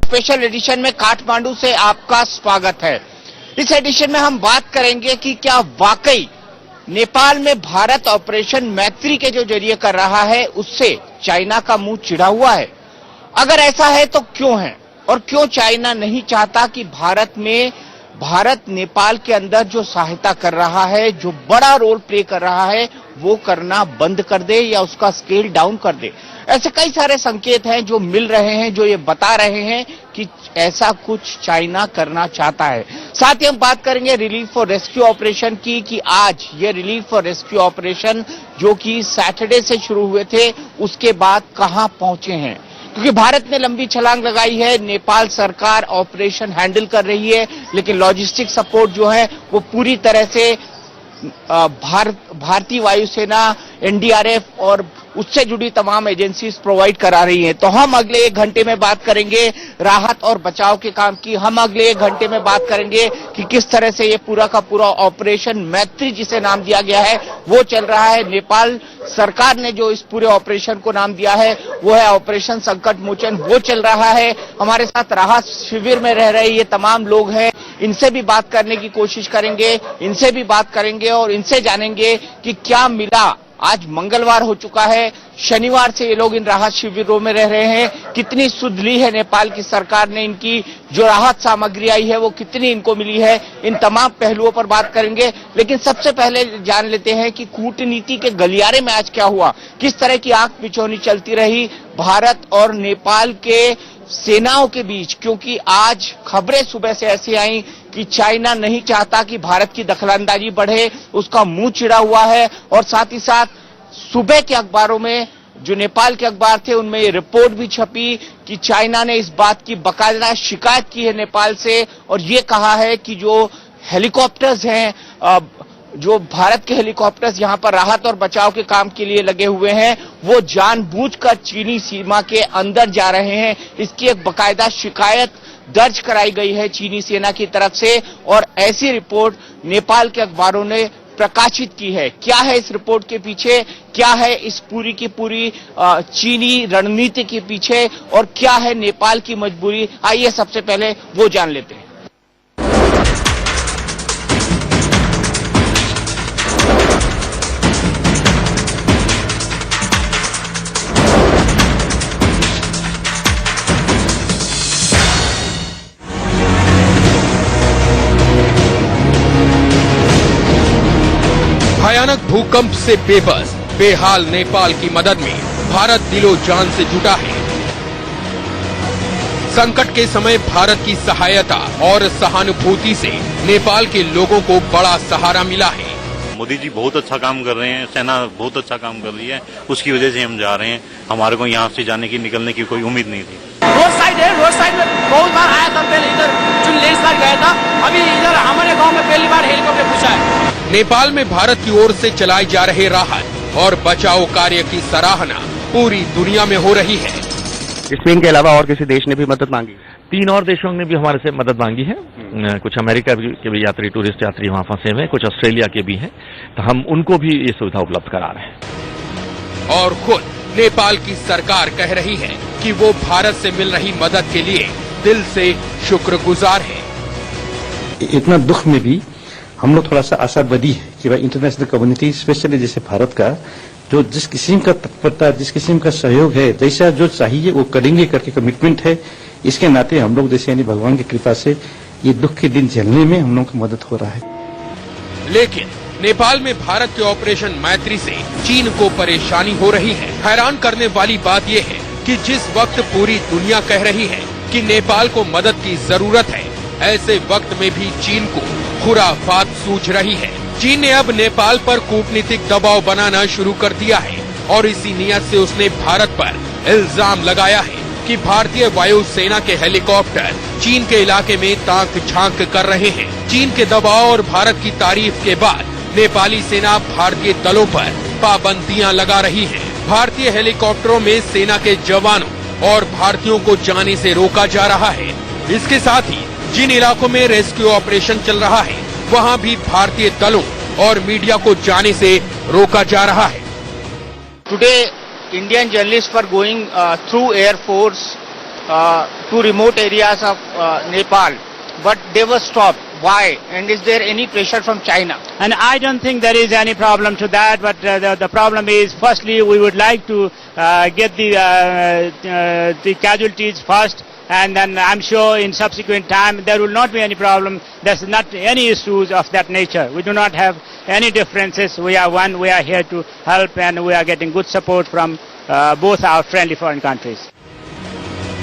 Special edition में काठमांडू से आपका स्वागत है। इस एडिशन में हम बात करेंगे कि क्या वाकई नेपाल में भारत ऑपरेशन मैत्री के जो जरिए कर रहा है उससे चाइना का मुंह चिढ़ा हुआ है। अगर ऐसा है तो क्यों है और क्यों चाइना नहीं चाहता कि भारत नेपाल के अंदर जो सहायता कर रहा है, जो बड़ा रोल प्ले कर रहा है, वो करना बंद कर दे या उसका स्केल डाउन कर दे। ऐसे कई सारे संकेत हैं जो मिल रहे हैं, जो ये बता रहे हैं कि ऐसा कुछ चाइना करना चाहता है। साथ ही हम बात करेंगे रिलीफ और रेस्क्यू ऑपरेशन की कि आज ये रिलीफ और रेस्क्यू ऑपरेशन जो कि सैटरडे से शुरू हुए थे उसके बाद कहां पहुंचे हैं, क्योंकि भारत ने लंबी छलांग लगाई है। नेपाल सरकार ऑपरेशन हैंडल कर रही है, लेकिन लॉजिस्टिक सपोर्ट जो है वो पूरी तरह से भारतीय वायुसेना, एनडीआरएफ और उससे जुड़ी तमाम एजेंसीज प्रोवाइड करा रही हैं। तो हम अगले 1 घंटे में बात करेंगे राहत और बचाव के काम की। हम अगले 1 घंटे में बात करेंगे कि किस तरह से ये पूरा का पूरा ऑपरेशन मैत्री जिसे नाम दिया गया है वो चल रहा है। नेपाल सरकार ने जो इस पूरे ऑपरेशन को नाम दिया है वो है ऑपरेशन संकट मोचन, वो चल रहा है। हमारे साथ राहत शिविर में रह रहे ये तमाम लोग हैं, इनसे भी बात करने की कोशिश करेंगे, इनसे भी बात करेंगे और इनसे जानेंगे कि क्या मिला। आज मंगलवार हो चुका है, शनिवार से ये लोग इन राहत शिविरों में रह रहे हैं। कितनी सुध ली है नेपाल की सरकार ने, इनकी जो राहत सामग्री आई है वो कितनी इनको मिली है, इन तमाम पहलुओं पर बात करेंगे। लेकिन सबसे पहले जान लेते हैं कि कूटनीति के गलियारे में आज क्या हुआ, किस तरह की आंख मिचौनी चलती रही भारत और नेपाल के सेनाओं के बीच। क्योंकि आज खबरें सुबह से ऐसी आई कि चाइना नहीं चाहता कि भारत की दखलंदाजी बढ़े, उसका मुंह चिढ़ा हुआ है। और साथ ही साथ सुबह के अखबारों में, जो नेपाल के अखबार थे, उनमें ये रिपोर्ट भी छपी कि चाइना ने इस बात की बाकायदा शिकायत की है नेपाल से और ये कहा है कि जो हेलीकॉप्टर्स हैं, जो भारत के हेलीकॉप्टर्स यहां पर राहत और बचाव के काम के लिए लगे हुए हैं, वो जानबूझकर चीनी सीमा के अंदर जा रहे हैं। इसकी एक बाकायदा शिकायत दर्ज कराई गई है चीनी सेना की तरफ से और ऐसी रिपोर्ट नेपाल के अखबारों ने प्रकाशित की है। क्या है इस रिपोर्ट के पीछे, क्या है इस पूरी की पूरी चीनी रणनीति के पीछे और क्या है नेपाल की मजबूरी, आइए सबसे पहले वो जान लेते हैं। भयानक भूकंप से बेबस बेहाल नेपाल की मदद में भारत दिलो जान से जुटा है। संकट के समय भारत की सहायता और सहानुभूति से नेपाल के लोगों को बड़ा सहारा मिला है। मोदी जी बहुत अच्छा काम कर रहे हैं, सेना बहुत अच्छा काम कर रही है, उसकी वजह से हम जा रहे हैं। हमारे को यहाँ से जाने की, निकलने की कोई उम्मीद नहीं थी। रोड साइड है, रोड साइड में बहुत बार आया था पहले, इधर जो लैंडस्लाइड गया था, अभी इधर हमारे गांव में पहली बार हेलीकॉप्टर घुसा है। नेपाल में भारत की ओर से चलाए जा रहे राहत और बचाव कार्य की सराहना पूरी दुनिया में हो रही है। स्पेन के अलावा और किसी देश ने भी मदद मांगी? 3 और देशों ने भी हमारे से मदद मांगी है। कुछ अमेरिका के भी यात्री, टूरिस्ट यात्री वहां फंसे हुए हैं, कुछ ऑस्ट्रेलिया के भी हैं, तो हम उनको भी ये सुविधा उपलब्ध करा रहे हैं। और खुद नेपाल की सरकार कह रही है कि वो भारत से मिल रही मदद के लिए दिल से शुक्रगुजार है। इतना दुख में भी हम लोग थोड़ा सा आशावादी है कि भाई इंटरनेशनल कम्युनिटी, स्पेशली जैसे भारत का, जो जिस किस्म का तत्परता, जिस किस्म का सहयोग है, जैसा जो चाहिए वो करेंगे करके कमिटमेंट है। इसके नाते हम लोग जैसे यानी भगवान की कृपा से ये दुख के दिन झेलने में हम लोग की मदद हो रहा है। लेकिन नेपाल में भारत के ऑपरेशन मैत्री से चीन को परेशानी हो रही है। हैरान करने वाली बात यह है कि जिस वक्त पूरी दुनिया कह रही है कि नेपाल को मदद की जरूरत है, ऐसे वक्त में भी चीन को खुराफात सूझ रही है। चीन ने अब नेपाल पर कूटनीतिक दबाव बनाना शुरू कर दिया है और इसी नियत से उसने भारत पर इल्जाम लगाया है कि भारतीय वायुसेना के हेलीकॉप्टर चीन के इलाके में ताक झांक कर रहे हैं। चीन के दबाव और भारत की तारीफ के बाद नेपाली सेना भारतीय दलों पर पाबंदियां लगा रही है। भारतीय हेलीकॉप्टरों में सेना के जवानों और भारतीयों को जाने से रोका जा रहा है। इसके साथ ही जिन इलाकों में रेस्क्यू ऑपरेशन चल रहा है वहां भी भारतीय दलों और मीडिया को जाने से रोका जा रहा है। Today Indian journalists were going through Air Force to remote areas of Nepal, but they were stopped. Why? And is there any pressure from China? And I don't think there is any problem to that, but the problem is, firstly, we would like to get the casualties first, and then I'm sure in subsequent time there will not be any problem. There's not any issues of that nature. We do not have any differences. We are one. We are here to help, and we are getting good support from both our friendly foreign countries.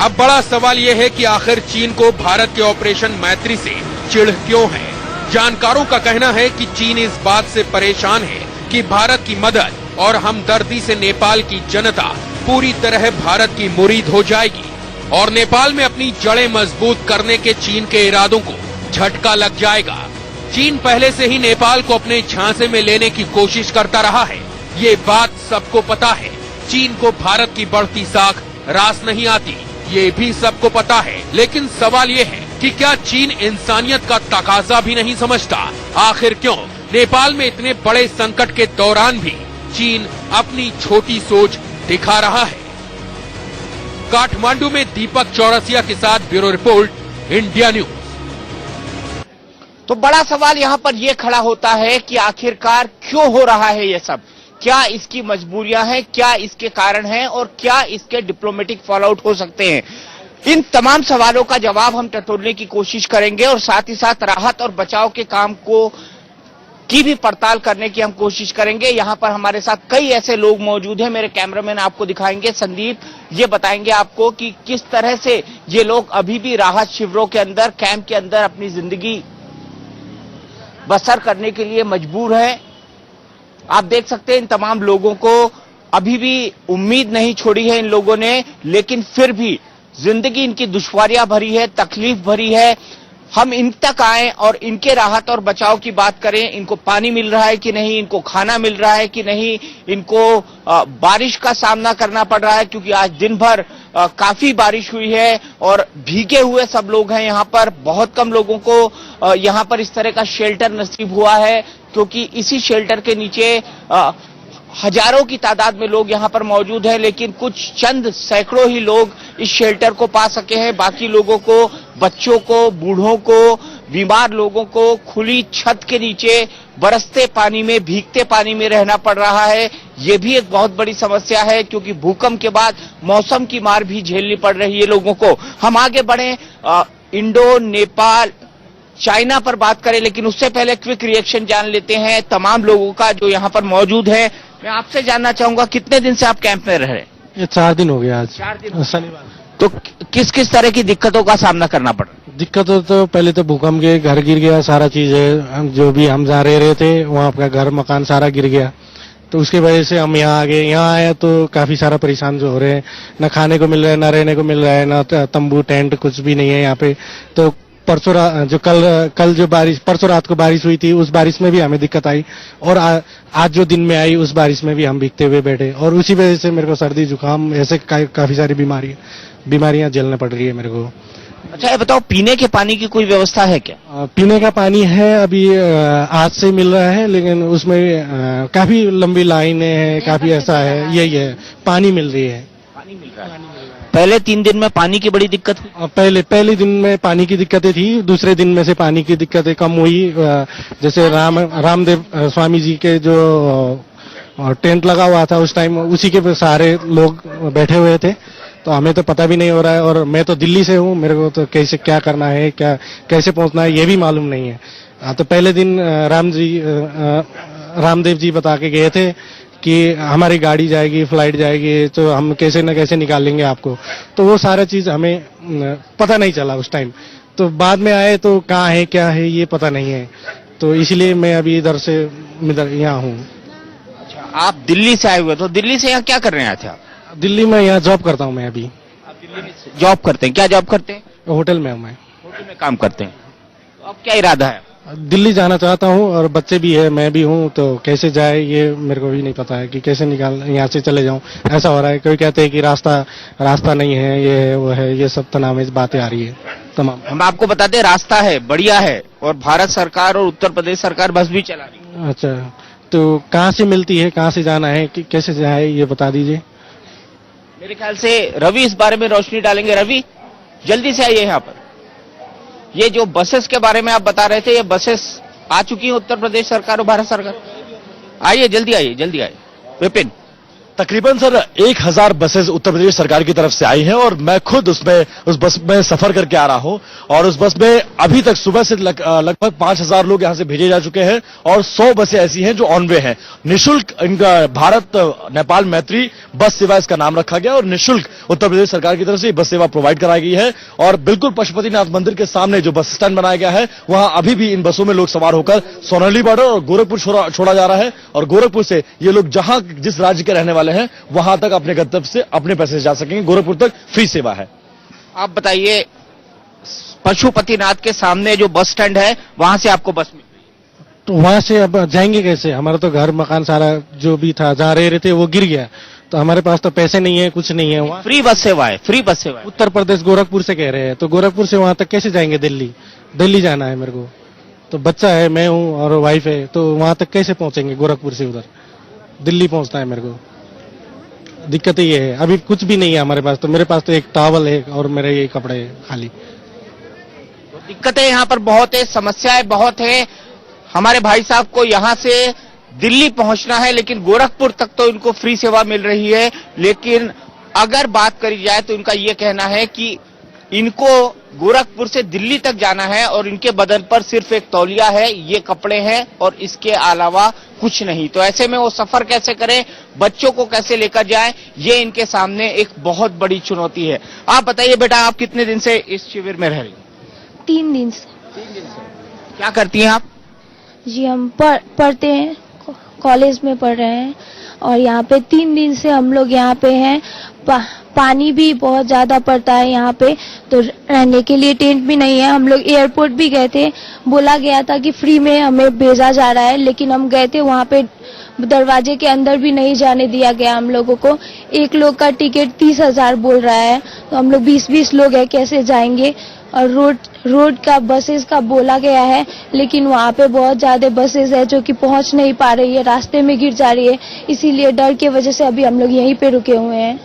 अब बड़ा सवाल यह है कि आखिर चीन को भारत के ऑपरेशन मैत्री से चिढ़ क्यों है। जानकारों का कहना है कि चीन इस बात से परेशान है कि भारत की मदद और हमदर्दी से नेपाल की जनता पूरी तरह भारत की मुरीद हो जाएगी और नेपाल में अपनी जड़ें मजबूत करने के चीन के इरादों को झटका लग जाएगा। चीन पहले से ही नेपाल को अपने झांसे में लेने की कोशिश करता रहा है, ये बात सबको पता है। चीन को भारत की बढ़ती साख रास नहीं आती, ये भी सबको पता है। लेकिन सवाल ये है कि क्या चीन इंसानियत का तकाजा भी नहीं समझता? आखिर क्यों नेपाल में इतने बड़े संकट के दौरान भी चीन अपनी छोटी सोच दिखा रहा है? काठमांडू में दीपक चौरसिया के साथ ब्यूरो रिपोर्ट, इंडिया न्यूज। तो बड़ा सवाल यहाँ पर यह खड़ा होता है कि आखिरकार क्यों हो रहा है ये सब? क्या इसकी मजबूरियां हैं, क्या इसके कारण हैं और क्या इसके डिप्लोमेटिक फॉलोआउट हो सकते हैं? इन तमाम सवालों का जवाब हम टटोलने की कोशिश करेंगे और साथ ही साथ राहत और बचाव के काम की भी पड़ताल करने की हम कोशिश करेंगे। यहाँ पर हमारे साथ कई ऐसे लोग मौजूद हैं, मेरे कैमरामैन आपको दिखाएंगे, संदीप ये बताएंगे आपको कि किस तरह से ये लोग अभी भी राहत शिविरों के अंदर, कैंप के अंदर अपनी जिंदगी बसर करने के लिए मजबूर है। आप देख सकते हैं इन तमाम लोगों को अभी भी उम्मीद नहीं छोड़ी है इन लोगों ने, लेकिन फिर भी जिंदगी इनकी दुश्वारियां भरी है, तकलीफ भरी है। हम इन तक आए और इनके राहत और बचाव की बात करें, इनको पानी मिल रहा है कि नहीं, इनको खाना मिल रहा है कि नहीं, इनको बारिश का सामना करना पड़ रहा है क्योंकि आज दिन भर काफी बारिश हुई है और भीगे हुए सब लोग हैं यहाँ पर। बहुत कम लोगों को यहाँ पर इस तरह का शेल्टर नसीब हुआ है क्योंकि इसी शेल्टर के नीचे हजारों की तादाद में लोग यहाँ पर मौजूद हैं, लेकिन कुछ चंद सैकड़ों ही लोग इस शेल्टर को पा सके हैं। बाकी लोगों को, बच्चों को, बूढ़ों को, बीमार लोगों को खुली छत के नीचे बरसते पानी में, भीगते पानी में रहना पड़ रहा है। ये भी एक बहुत बड़ी समस्या है क्योंकि भूकंप के बाद मौसम की मार भी झेलनी पड़ रही है लोगों को। हम आगे बढ़े, इंडो, नेपाल, चाइना पर बात करें, लेकिन उससे पहले क्विक रिएक्शन जान लेते हैं तमाम लोगों का जो यहाँ पर मौजूद है। मैं आपसे जानना चाहूंगा कितने दिन से आप कैंप में रह रहे हैं? ये 4 दिन हो गया आज। 4 दिन शनिवार। तो किस किस तरह की दिक्कतों का सामना करना पड़ा? दिक्कत तो पहले तो भूकंप के घर गिर गया, सारा चीज है, जो भी हम जहाँ रह रहे थे वहाँ आपका घर मकान सारा गिर गया। तो उसके वजह से हम यहाँ आ गए। यहाँ आए तो काफी सारा परेशान जो हो रहे हैं, न खाने को मिल रहा है, न रहने को मिल रहा है, न तंबू टेंट कुछ भी नहीं है यहाँ पे। तो परसों जो कल जो बारिश, परसों रात को बारिश हुई थी, उस बारिश में भी हमें दिक्कत आई और आज जो दिन में आई उस बारिश में भी हम भीगते हुए बैठे और उसी वजह से मेरे को सर्दी जुकाम ऐसे काफी सारी बीमारियां झेलने पड़ रही है मेरे को। अच्छा ये बताओ, पीने के पानी की कोई व्यवस्था है क्या? पीने का पानी है, अभी आज से मिल रहा है, लेकिन उसमें काफी लंबी लाइनें हैं, काफी ऐसा है, यही है, पानी मिल रही है। पानी मिल रहा है। पहले 3 दिन में पानी की बड़ी दिक्कत हुई? पहले दिन में पानी की दिक्कतें थी, दूसरे दिन में से पानी की दिक्कतें कम हुई। जैसे रामदेव स्वामी जी के जो टेंट लगा हुआ था उस टाइम, उसी के सारे लोग बैठे हुए थे, तो हमें तो पता भी नहीं हो रहा है। और मैं तो दिल्ली से हूँ, मेरे को तो कैसे क्या करना है, क्या कैसे पहुंचना है ये भी मालूम नहीं है। तो पहले दिन रामदेव जी बता के गए थे कि हमारी गाड़ी जाएगी, फ्लाइट जाएगी, तो हम कैसे न कैसे निकालेंगे आपको। तो वो सारा चीज हमें पता नहीं चला उस टाइम। तो बाद में आए तो कहाँ है क्या है ये पता नहीं है, तो इसलिए मैं अभी इधर यहाँ हूँ। अच्छा, आप दिल्ली से आए हुए, तो दिल्ली से यहाँ क्या कर रहे थे आप? दिल्ली में यहाँ जॉब करता हूँ मैं अभी। आप दिल्ली में जॉब करते हैं? क्या जॉब करते हैं? होटल में हूँ मैं। होटल में काम करते हैं। तो अब क्या इरादा है? दिल्ली जाना चाहता हूँ और बच्चे भी है, मैं भी हूँ, तो कैसे जाए ये मेरे को भी नहीं पता है कि कैसे यहाँ से चले जाऊँ। ऐसा हो रहा है, कोई कहते हैं कि रास्ता नहीं है, ये है वो है, ये सब तनाव बातें आ रही है तमाम। हम आपको बताते हैं रास्ता है, बढ़िया है, और भारत सरकार और उत्तर प्रदेश सरकार बस भी चला रही है। अच्छा, तो कहाँ से मिलती है, कहाँ से जाना है, कैसे जाए ये बता दीजिए। मेरे ख्याल से रवि इस बारे में रोशनी डालेंगे। रवि, जल्दी से आइए यहाँ पर। ये जो बसेस के बारे में आप बता रहे थे, ये बसेस आ चुकी हैं उत्तर प्रदेश सरकार और भारत सरकार? आइए, जल्दी आइए, जल्दी आइए। विपिन, तकरीबन सर 1000 बसेस उत्तर प्रदेश सरकार की तरफ से आई हैं और मैं खुद उस बस में सफर करके आ रहा हूं और उस बस में अभी तक सुबह से लगभग 5000 लोग यहां से भेजे जा चुके हैं और 100 बसें ऐसी हैं जो ऑन वे हैं। निःशुल्क इनका भारत नेपाल मैत्री बस सेवा इसका नाम रखा गया और निःशुल्क उत्तर प्रदेश सरकार की तरफ से बस सेवा प्रोवाइड कराई गई है और बिल्कुल पशुपतिनाथ मंदिर के सामने जो बस स्टैंड बनाया गया है वहां अभी भी इन बसों में लोग सवार होकर सोनाली बॉर्डर और गोरखपुर छोड़ा जा रहा है और गोरखपुर से ये लोग जहां जिस राज्य के रहने वाले हैं वहां तक अपने गंतव्य से अपने पैसे से जा सकेंगे। गोरखपुर तक फ्री सेवा है। आप बताइए, पशुपतिनाथ के सामने जो बस स्टैंड है वहां से आपको बस मिल रही है, तो वहां से अब जाएंगे कैसे? हमारा तो घर मकान सारा जो भी था जहाँ रह रहे थे वो गिर गया, तो हमारे पास तो पैसे नहीं है, कुछ नहीं है। वहाँ फ्री बस सेवा है, फ्री बस सेवा है। उत्तर प्रदेश गोरखपुर से कह रहे हैं, तो गोरखपुर से वहां तक कैसे जाएंगे? दिल्ली जाना है मेरे को, तो बच्चा है, मैं हूँ और वाइफ है, तो वहां तक कैसे पहुंचेंगे? गोरखपुर से उधर दिल्ली पहुंचना है मेरे को। दिक्कत ये है, अभी कुछ भी नहीं है हमारे पास। तो मेरे पास तो एक टॉवल है और मेरे ये कपड़े खाली। दिक्कतें यहाँ पर बहुत है, समस्याएं बहुत है। हमारे भाई साहब को यहाँ से दिल्ली पहुंचना है, लेकिन गोरखपुर तक तो इनको फ्री सेवा मिल रही है। लेकिन अगर बात करी जाए तो इनका ये कहना है कि इनको गोरखपुर से दिल्ली तक जाना है और इनके बदन पर सिर्फ एक तौलिया है, ये कपड़े हैं और इसके अलावा कुछ नहीं। तो ऐसे में वो सफर कैसे करें, बच्चों को कैसे लेकर जाएं, ये इनके सामने एक बहुत बड़ी चुनौती है। आप बताइए बेटा, आप कितने दिन से इस शिविर में रह रही? 3 दिन से। 3 दिन से। क्या करती हैं आप? जी हम पढ़ते हैं, कॉलेज में पढ़ रहे हैं और यहाँ पे 3 दिन से हम लोग यहाँ पे हैं। पानी भी बहुत ज्यादा पड़ता है यहाँ पे, तो रहने के लिए टेंट भी नहीं है। हम लोग एयरपोर्ट भी गए थे, बोला गया था कि फ्री में हमें भेजा जा रहा है, लेकिन हम गए थे वहाँ पे दरवाजे के अंदर भी नहीं जाने दिया गया हम लोगों को। एक लोग का टिकट 30,000 बोल रहा है, तो हम लोग 20-20 लोग हैं, कैसे जाएंगे? और रोड का बसेस का बोला गया है, लेकिन वहाँ पे बहुत ज्यादा बसेस है जो कि पहुँच नहीं पा रही है, रास्ते में गिर जा रही है। इसीलिए डर के वजह से अभी हम लोग यहीं पे रुके हुए हैं।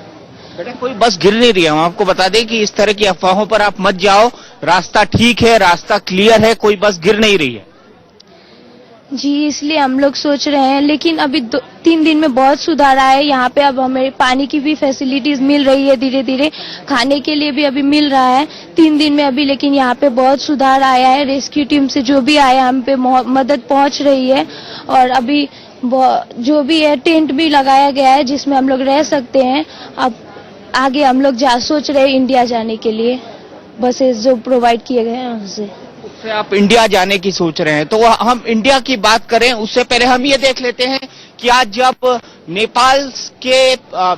बेटा कोई बस गिर नहीं रही है, हम आपको बता दें कि इस तरह की अफवाहों पर आप मत जाओ। रास्ता ठीक है, रास्ता क्लियर है, कोई बस गिर नहीं रही है। जी इसलिए हम लोग सोच रहे हैं, लेकिन अभी 3 दिन में बहुत सुधार आया है यहाँ पे। अब हमें पानी की भी फैसिलिटीज मिल रही है धीरे धीरे, खाने के लिए भी अभी मिल रहा है 3 दिन में अभी। लेकिन यहाँ पे बहुत सुधार आया है, रेस्क्यू टीम से जो भी आया हम पे मदद पहुंच रही है। और अभी जो भी है टेंट भी लगाया गया है जिसमें हम लोग रह सकते हैं। अब आगे हम लोग सोच रहे हैं इंडिया जाने के लिए, बसेस जो प्रोवाइड किए गए हैं उनसे। आप इंडिया जाने की सोच रहे हैं, तो हम इंडिया की बात करें उससे पहले हम ये देख लेते हैं कि आज जब नेपाल के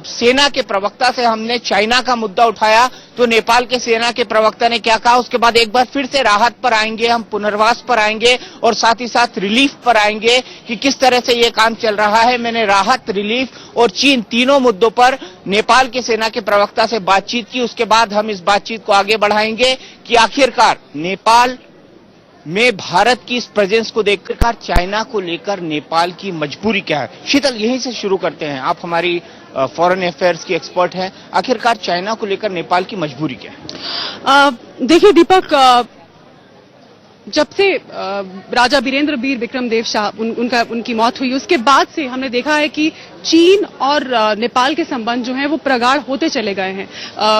सेना के प्रवक्ता से हमने चाइना का मुद्दा उठाया तो नेपाल के सेना के प्रवक्ता ने क्या कहा। उसके बाद एक बार फिर से राहत पर आएंगे, हम पुनर्वास पर आएंगे और साथ ही साथ रिलीफ पर आएंगे कि किस तरह से ये काम चल रहा है। मैंने राहत, रिलीफ और चीन तीनों मुद्दों पर नेपाल के सेना के प्रवक्ता से बातचीत की। उसके बाद हम इस बातचीत को आगे बढ़ाएंगे कि आखिरकार नेपाल में भारत की इस प्रेजेंस को देखकर चाइना को लेकर नेपाल की मजबूरी क्या है। शीतल, यहीं से शुरू करते हैं, आप हमारी फॉरेन अफेयर्स की एक्सपर्ट हैं। आखिरकार चाइना को लेकर नेपाल की मजबूरी क्या है? देखिए दीपक, जब से राजा बीरेंद्र वीर विक्रमदेव शाह उनकी मौत हुई, उसके बाद से हमने देखा है कि चीन और नेपाल के संबंध जो हैं वो प्रगाढ़ होते चले गए हैं।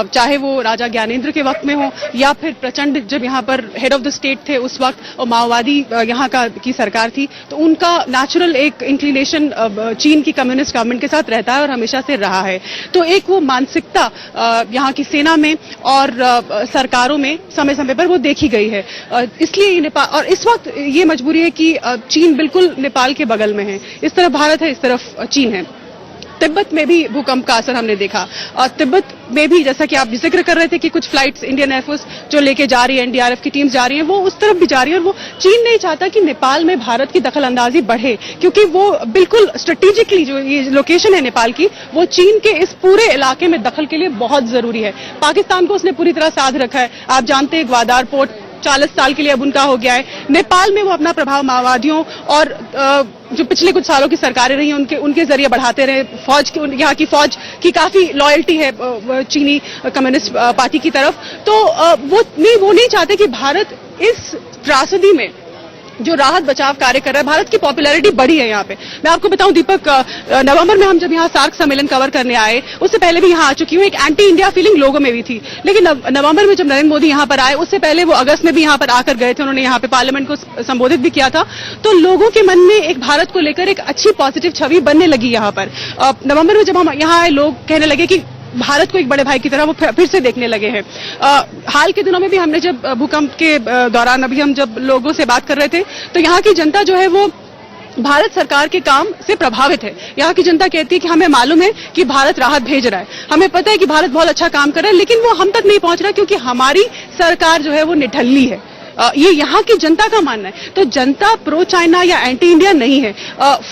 चाहे वो राजा ज्ञानेंद्र के वक्त में हो या फिर प्रचंड जब यहाँ पर हेड ऑफ द स्टेट थे उस वक्त, और माओवादी यहाँ की सरकार थी, तो उनका नेचुरल एक इंक्लिनेशन चीन की कम्युनिस्ट गवर्नमेंट के साथ रहता है और हमेशा से रहा है। तो एक वो मानसिकता यहाँ की सेना में और सरकारों में समय समय पर वो देखी गई है। इसलिए नेपाल, और इस वक्त ये मजबूरी है कि चीन बिल्कुल नेपाल के बगल में है, इस तरफ भारत है, इस तरफ चीन है। तिब्बत में भी भूकंप का असर हमने देखा और तिब्बत में भी जैसा कि आप जिक्र कर रहे थे कि कुछ फ्लाइट्स इंडियन एयरफोर्स जो लेके जा रही है, एनडीआरएफ की टीम्स जा रही है, वो उस तरफ भी जा रही है। और वो चीन नहीं चाहता कि नेपाल में भारत की दखल अंदाजी बढ़े, क्योंकि वो बिल्कुल स्ट्रेटेजिकली जो ये लोकेशन है नेपाल की, वो चीन के इस पूरे इलाके में दखल के लिए बहुत जरूरी है। पाकिस्तान को उसने पूरी तरह साध रखा है। आप जानते हैं ग्वादार पोर्ट 40 साल के लिए अब उनका हो गया है। नेपाल में वो अपना प्रभाव माओवादियों और जो पिछले कुछ सालों की सरकारें रही हैं उनके जरिए बढ़ाते रहे। फौज की, यहाँ की फौज की काफी लॉयल्टी है चीनी कम्युनिस्ट पार्टी की तरफ। तो वो नहीं चाहते कि भारत इस त्रासदी में जो राहत बचाव कार्य कर रहा है, भारत की पॉपुलैरिटी बढ़ी है यहाँ पे। मैं आपको बताऊं दीपक, नवंबर में हम जब यहाँ सार्क सम्मेलन कवर करने आए, उससे पहले भी यहाँ आ चुकी हूँ, एक एंटी इंडिया फीलिंग लोगों में भी थी। लेकिन नवंबर में जब नरेंद्र मोदी यहाँ पर आए, उससे पहले वो अगस्त में भी यहाँ पर आकर गए थे, उन्होंने यहाँ पे पार्लियामेंट को संबोधित भी किया था। तो लोगों के मन में एक भारत को लेकर एक अच्छी पॉजिटिव छवि बनने लगी यहाँ पर। नवंबर में जब हम यहाँ आए, लोग कहने लगे कि भारत को एक बड़े भाई की तरह वो फिर से देखने लगे हैं। हाल के दिनों में भी हमने जब भूकंप के दौरान अभी हम जब लोगों से बात कर रहे थे, तो यहाँ की जनता जो है वो भारत सरकार के काम से प्रभावित है। यहाँ की जनता कहती है कि हमें मालूम है कि भारत राहत भेज रहा है, हमें पता है कि भारत बहुत अच्छा काम कर रहा है, लेकिन वो हम तक नहीं पहुंच रहा क्योंकि हमारी सरकार जो है वो निठल्ली है। ये यहाँ की जनता का मानना है। तो जनता प्रो चाइना या एंटी इंडिया नहीं है।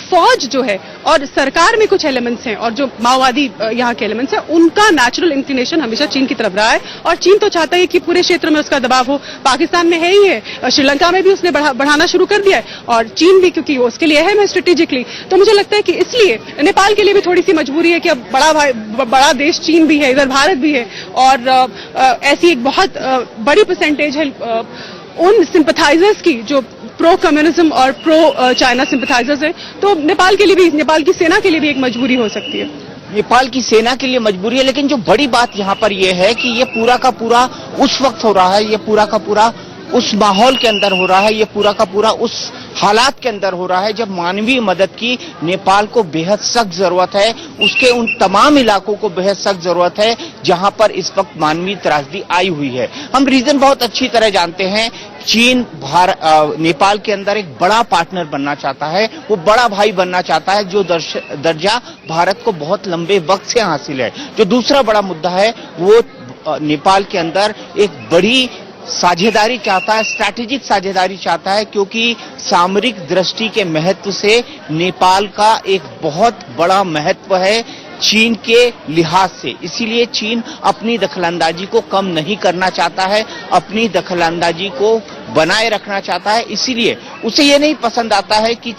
फौज जो है और सरकार में कुछ एलिमेंट्स हैं और जो माओवादी यहाँ के एलिमेंट्स हैं, उनका नेचुरल इंक्लिनेशन हमेशा चीन की तरफ रहा है और चीन तो चाहता है कि पूरे क्षेत्र में उसका दबाव हो। पाकिस्तान में है ही है, श्रीलंका में भी उसने बढ़ाना शुरू कर दिया है और चीन भी, क्योंकि उसके लिए अहम है स्ट्रेटेजिकली। तो मुझे लगता है कि इसलिए नेपाल के लिए भी थोड़ी सी मजबूरी है कि अब बड़ा देश चीन भी है, इधर भारत भी है और ऐसी एक बहुत बड़ी परसेंटेज है उन सिंपथाइजर्स की जो प्रो कम्युनिज्म और प्रो चाइना सिंपथाइजर्स हैं। तो नेपाल के लिए भी, नेपाल की सेना के लिए भी एक मजबूरी हो सकती है। नेपाल की सेना के लिए मजबूरी है, लेकिन जो बड़ी बात यहाँ पर यह है कि ये पूरा का पूरा उस वक्त हो रहा है, ये पूरा का पूरा उस माहौल के अंदर हो रहा है, ये पूरा का पूरा उस हालात के अंदर हो रहा है जब मानवीय मदद की नेपाल को बेहद सख्त जरूरत है। उसके उन तमाम इलाकों को बेहद सख्त जरूरत है जहां पर इस वक्त मानवीय त्रासदी आई हुई है। हम रीजन बहुत अच्छी तरह जानते हैं। चीन नेपाल के अंदर एक बड़ा पार्टनर बनना चाहता है, वो बड़ा भाई बनना चाहता है, जो दर्जा भारत को बहुत लंबे वक्त से हासिल है। जो दूसरा बड़ा मुद्दा है वो नेपाल के अंदर एक बड़ी साझेदारी चाहता है, स्ट्रैटेजिक साझेदारी चाहता है, क्योंकि सामरिक दृष्टि के महत्व से नेपाल का एक बहुत बड़ा महत्व है चीन के लिहाज से। इसीलिए चीन अपनी दखलंदाजी को कम नहीं करना चाहता है, अपनी दखलंदाजी को बनाए रखना चाहता है। इसीलिए उसे ये नहीं पसंद आता है कि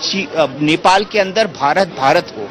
नेपाल के अंदर भारत हो।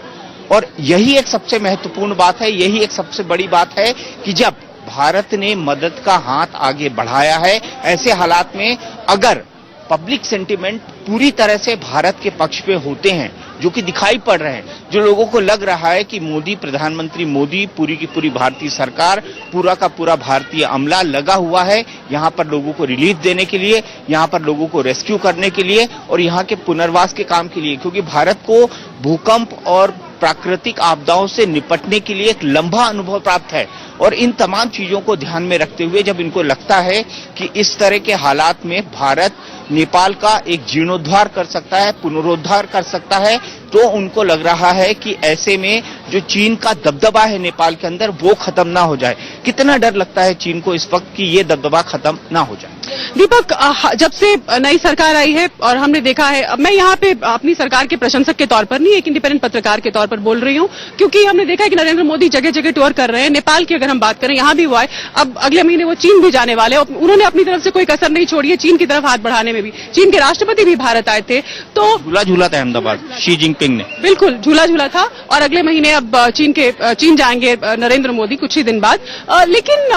और यही एक सबसे महत्वपूर्ण बात है, यही एक सबसे बड़ी बात है कि जब भारत ने मदद का हाथ आगे बढ़ाया है, ऐसे हालात में अगर पब्लिक सेंटिमेंट पूरी तरह से भारत के पक्ष पे होते हैं, जो कि दिखाई पड़ रहे हैं, जो लोगों को लग रहा है कि मोदी, प्रधानमंत्री मोदी, पूरी की पूरी भारतीय सरकार, पूरा का पूरा भारतीय अमला लगा हुआ है यहाँ पर लोगों को रिलीफ देने के लिए, यहाँ पर लोगों को रेस्क्यू करने के लिए और यहाँ के पुनर्वास के काम के लिए, क्योंकि भारत को भूकंप और प्राकृतिक आपदाओं से निपटने के लिए एक लंबा अनुभव प्राप्त है। और इन तमाम चीजों को ध्यान में रखते हुए जब इनको लगता है कि इस तरह के हालात में भारत नेपाल का एक जीर्णोद्धार कर सकता है, पुनरुद्धार कर सकता है, तो उनको लग रहा है कि ऐसे में जो चीन का दबदबा है नेपाल के अंदर वो खत्म ना हो जाए। कितना डर लगता है चीन को इस वक्त कि ये दबदबा खत्म ना हो जाए। दीपक, जब से नई सरकार आई है और हमने देखा है, मैं यहाँ पे अपनी सरकार के प्रशंसक के तौर पर नहीं, एक इंडिपेंडेंट पत्रकार के तौर पर बोल रही हूँ, क्योंकि हमने देखा है कि नरेंद्र मोदी जगह जगह टूर कर रहे हैं। नेपाल की अगर हम बात करें, यहाँ भी हुआ है, अब अगले महीने वो चीन भी जाने वाले, उन्होंने अपनी तरफ से कोई कसर नहीं छोड़ी है चीन की तरफ हाथ बढ़ाने में भी। चीन के राष्ट्रपति भी भारत आए थे, तो झूला था अहमदाबाद, शी जिनपिंग ने बिल्कुल झूला था। और अगले महीने अब चीन जाएंगे नरेंद्र मोदी कुछ ही दिन बाद। लेकिन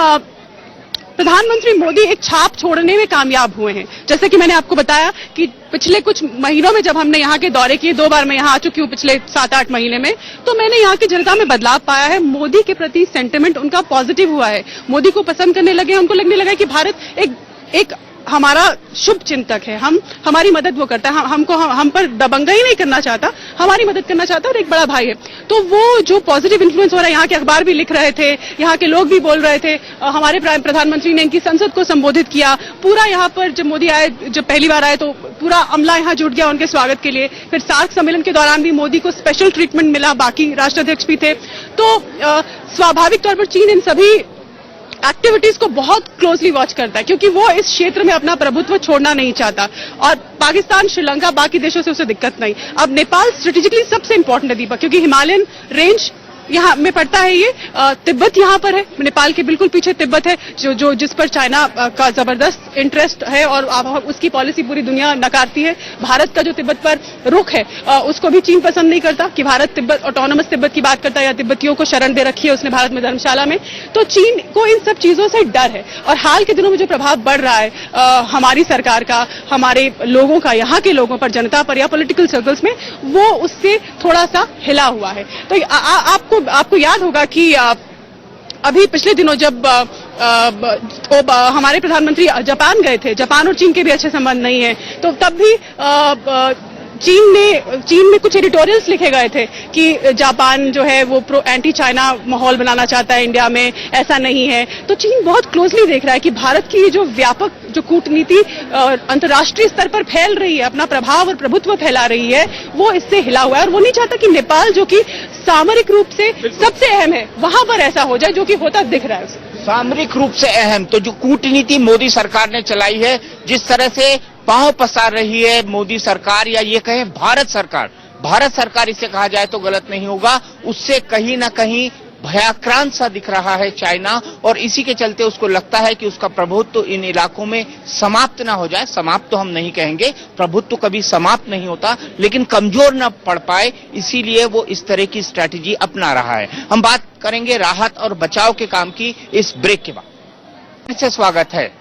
प्रधानमंत्री मोदी एक छाप छोड़ने में कामयाब हुए हैं। जैसे कि मैंने आपको बताया कि पिछले कुछ महीनों में जब हमने यहाँ के दौरे किए, 2 बार मैं यहाँ आ चुकी हूँ पिछले 7-8 महीने में, तो मैंने यहाँ की जनता में बदलाव पाया है। मोदी के प्रति सेंटिमेंट उनका पॉजिटिव हुआ है, मोदी को पसंद करने लगे, उनको लगने लगा कि भारत एक हमारा शुभ चिंतक है, हमारी मदद वो करता है, हम पर दबंगई नहीं करना चाहता, हमारी मदद करना चाहता है और एक बड़ा भाई है। तो वो जो पॉजिटिव इन्फ्लुएंस हो रहा है, यहाँ के अखबार भी लिख रहे थे, यहाँ के लोग भी बोल रहे थे, हमारे प्रधानमंत्री ने इनकी संसद को संबोधित किया। पूरा यहाँ पर जब मोदी आए, जब पहली बार आए, तो पूरा अमला यहाँ जुट गया उनके स्वागत के लिए। फिर सार्क सम्मेलन के दौरान भी मोदी को स्पेशल ट्रीटमेंट मिला, बाकी राष्ट्राध्यक्ष भी थे। तो स्वाभाविक तौर पर चीन इन सभी एक्टिविटीज को बहुत क्लोजली वॉच करता है, क्योंकि वो इस क्षेत्र में अपना प्रभुत्व छोड़ना नहीं चाहता। और पाकिस्तान, श्रीलंका, बाकी देशों से उसे दिक्कत नहीं। अब नेपाल स्ट्रेटेजिकली सबसे इंपॉर्टेंट है दीपक, क्योंकि हिमालयन रेंज यहाँ में पड़ता है ये तिब्बत यहाँ पर है, नेपाल के बिल्कुल पीछे तिब्बत है जो जिस पर चाइना का जबरदस्त इंटरेस्ट है और उसकी पॉलिसी पूरी दुनिया नकारती है। भारत का जो तिब्बत पर रुख है उसको भी चीन पसंद नहीं करता कि भारत तिब्बत ऑटोनमस तिब्बत की बात करता है या तिब्बतियों को शरण दे रखी है उसने भारत में धर्मशाला में। तो चीन को इन सब चीजों से डर है और हाल के दिनों में जो प्रभाव बढ़ रहा है हमारी सरकार का, हमारे लोगों का, यहाँ के लोगों पर, जनता पर या पॉलिटिकल सर्कल्स में, वो उससे थोड़ा सा हिला हुआ है। तो आपको याद होगा कि अभी पिछले दिनों जब हमारे प्रधानमंत्री जापान गए थे, जापान और चीन के भी अच्छे संबंध नहीं है, तो तब भी चीन में कुछ एडिटोरियल्स लिखे गए थे कि जापान जो है वो एंटी चाइना माहौल बनाना चाहता है इंडिया में, ऐसा नहीं है। तो चीन बहुत क्लोजली देख रहा है कि भारत की जो व्यापक जो कूटनीति अंतर्राष्ट्रीय स्तर पर फैल रही है, अपना प्रभाव और प्रभुत्व फैला रही है, वो इससे हिला हुआ है और वो नहीं चाहता कि नेपाल जो कि सामरिक रूप से सबसे अहम है वहां पर ऐसा हो जाए, जो कि होता दिख रहा है उसे। सामरिक रूप से अहम तो जो कूटनीति मोदी सरकार ने चलाई है, जिस तरह से पांव पसार रही है मोदी सरकार, या ये कहें भारत सरकार इसे कहा जाए तो गलत नहीं होगा, उससे कहीं ना कहीं भयाक्रांत सा दिख रहा है चाइना, और इसी के चलते उसको लगता है कि उसका प्रभुत्व तो इन इलाकों में समाप्त ना हो जाए। समाप्त तो हम नहीं कहेंगे, प्रभुत्व तो कभी समाप्त नहीं होता, लेकिन कमजोर ना पड़ पाए, इसीलिए वो इस तरह की स्ट्रैटेजी अपना रहा है। हम बात करेंगे राहत और बचाव के काम की इस ब्रेक के बाद। से स्वागत है।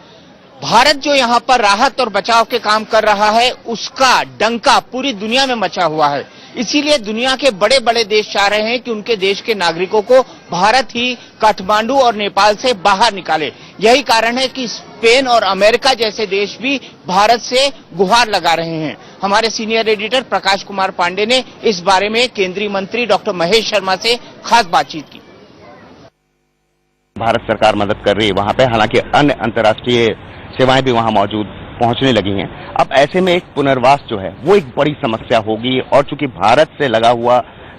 भारत जो यहाँ पर राहत और बचाव के काम कर रहा है, उसका डंका पूरी दुनिया में मचा हुआ है। इसीलिए दुनिया के बड़े बड़े देश चाह रहे हैं कि उनके देश के नागरिकों को भारत ही काठमांडू और नेपाल से बाहर निकाले। यही कारण है कि स्पेन और अमेरिका जैसे देश भी भारत से गुहार लगा रहे हैं। हमारे सीनियर एडिटर प्रकाश कुमार पांडे ने इस बारे में केंद्रीय मंत्री डॉक्टर महेश शर्मा से खास बातचीत की। भारत सरकार मदद कर रही है वहां पे, हालांकि अन्य अंतर्राष्ट्रीय सेवाएं भी वहां मौजूद पहुंचने लगी हैं। अब ऐसे में एक पुनर्वास जो है वो एक बड़ी समस्या होगी, और चूंकि भारत से लगा हुआ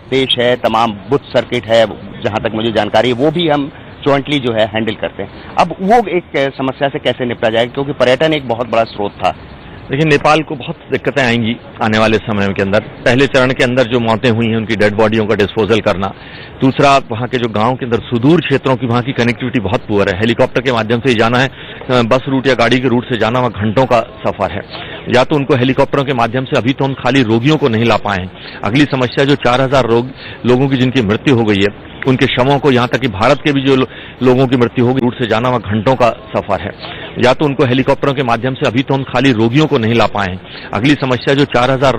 देश है, तमाम बुद्ध सर्किट है, जहां तक मुझे जानकारी है, वो भी हम जॉइंटली जो है हैंडल करते हैं। अब वो एक समस्या से कैसे निपटा जाएगा, क्योंकि पर्यटन एक बहुत बड़ा स्रोत था। देखिए, नेपाल को बहुत दिक्कतें आएंगी आने वाले समय के अंदर। पहले चरण के अंदर जो मौतें हुई हैं उनकी डेड बॉडियों का डिस्पोजल करना। दूसरा, वहां के जो गांव के अंदर सुदूर क्षेत्रों की वहां की कनेक्टिविटी बहुत पुअर है। हेलीकॉप्टर के माध्यम से ही जाना है, बस रूट या गाड़ी के रूट से जाना वहां घंटों का सफर है। या तो उनको हेलीकॉप्टरों के माध्यम से, अभी तो हम खाली रोगियों को नहीं ला पाए हैं। अगली समस्या जो 4000 लोगों की जिनकी मृत्यु हो गई है, उनके शवों को, यहाँ तक कि भारत के भी जो लोगों की मृत्यु होगी, रूट से जाना वहां घंटों का सफर है। या तो उनको हेलीकॉप्टरों के माध्यम से, अभी तो हम खाली रोगियों को नहीं ला पाए हैं। अगली समस्या जो 4000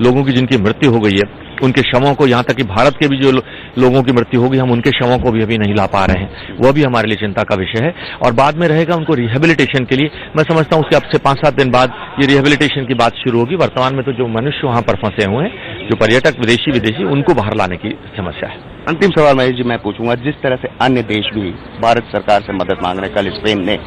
लोगों की जिनकी मृत्यु हो गई है, उनके शवों को, यहाँ तक कि भारत के भी जो लोगों की मृत्यु होगी, हम उनके शवों को भी अभी नहीं ला पा रहे हैं। वह भी हमारे लिए चिंता का विषय है। और बाद में रहेगा उनको रिहेबिलिटेशन के लिए। मैं समझता हूँ कि अब से 5-7 दिन बाद ये रिहेबिलिटेशन की बात शुरू होगी। वर्तमान में तो जो मनुष्य वहां पर फंसे हुए हैं, जो पर्यटक विदेशी, उनको बाहर लाने की समस्या है। अंतिम सवाल महेश जी मैं पूछूंगा, जिस तरह से अन्य देश भी भारत सरकार से मदद मांग रहे हैं, कल स्पेन ने